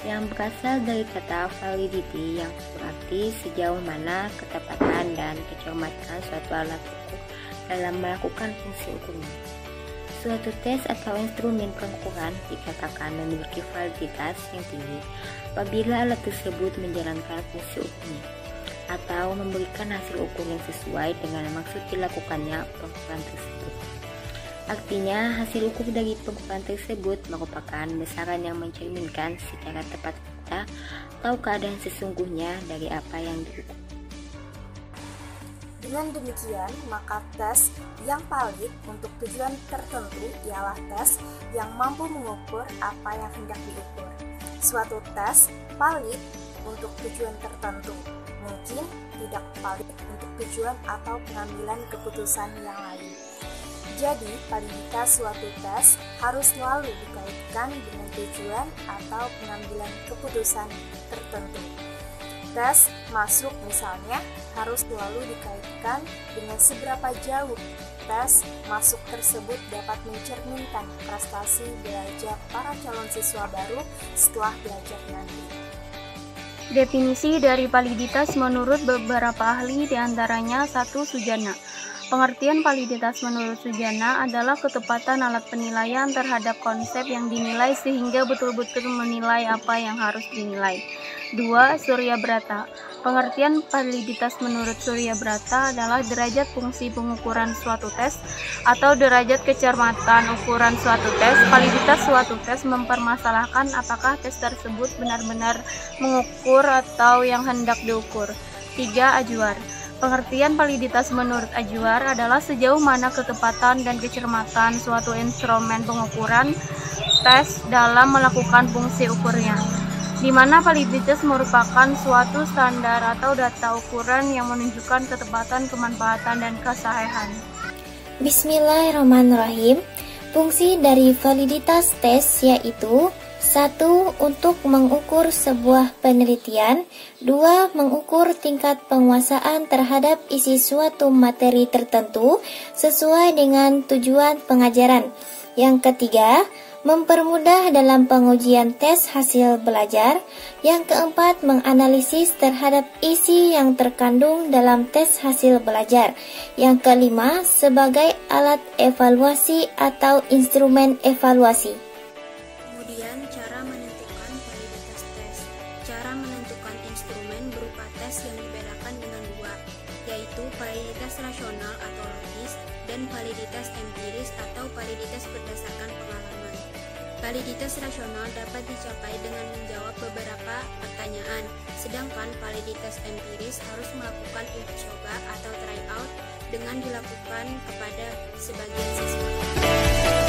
yang berasal dari kata validity yang berarti sejauh mana ketepatan dan kecermatan suatu alat ukur dalam melakukan fungsi ukurnya. Suatu tes atau instrumen pengukuran dikatakan memiliki validitas yang tinggi apabila alat tersebut menjalankan fungsi ukurnya atau memberikan hasil ukur yang sesuai dengan maksud dilakukannya pengukuran tersebut. Artinya, hasil ukur dari pengukuran tersebut merupakan besaran yang mencerminkan secara tepat fakta atau keadaan sesungguhnya dari apa yang diukur. Dengan demikian, maka tes yang valid untuk tujuan tertentu ialah tes yang mampu mengukur apa yang hendak diukur. Suatu tes valid untuk tujuan tertentu mungkin tidak valid untuk tujuan atau pengambilan keputusan yang lain. Jadi, validitas suatu tes harus selalu dikaitkan dengan tujuan atau pengambilan keputusan tertentu. Tes masuk misalnya harus selalu dikaitkan dengan seberapa jauh tes masuk tersebut dapat mencerminkan prestasi belajar para calon siswa baru setelah belajar nanti. Definisi dari validitas menurut beberapa ahli diantaranya 1. Sujana. Pengertian validitas menurut Sujana adalah ketepatan alat penilaian terhadap konsep yang dinilai sehingga betul-betul menilai apa yang harus dinilai. 2. Surya Brata. Pengertian validitas menurut Surya Brata adalah derajat fungsi pengukuran suatu tes atau derajat kecermatan ukuran suatu tes. Validitas suatu tes mempermasalahkan apakah tes tersebut benar-benar mengukur atau yang hendak diukur. 3. Ajuar. Pengertian validitas menurut Ajuar adalah sejauh mana ketepatan dan kecermatan suatu instrumen pengukuran tes dalam melakukan fungsi ukurnya, di mana validitas merupakan suatu standar atau data ukuran yang menunjukkan ketepatan, kemanfaatan, dan kesahihan. Bismillahirrahmanirrahim. Fungsi dari validitas tes yaitu 1. Untuk mengukur sebuah penelitian. 2. Mengukur tingkat penguasaan terhadap isi suatu materi tertentu sesuai dengan tujuan pengajaran. Yang ketiga, mempermudah dalam pengujian tes hasil belajar. Yang keempat, menganalisis terhadap isi yang terkandung dalam tes hasil belajar. Yang kelima, sebagai alat evaluasi atau instrumen evaluasi. Kemudian, cara menentukan validitas tes. Cara menentukan instrumen berupa tes yang dibedakan dengan dua, yaitu validitas rasional atau logis dan validitas empiris atau validitas berdasarkan pengalaman. Validitas rasional dapat dicapai dengan menjawab beberapa pertanyaan, sedangkan validitas empiris harus melakukan uji coba atau try out dengan dilakukan kepada sebagian siswa.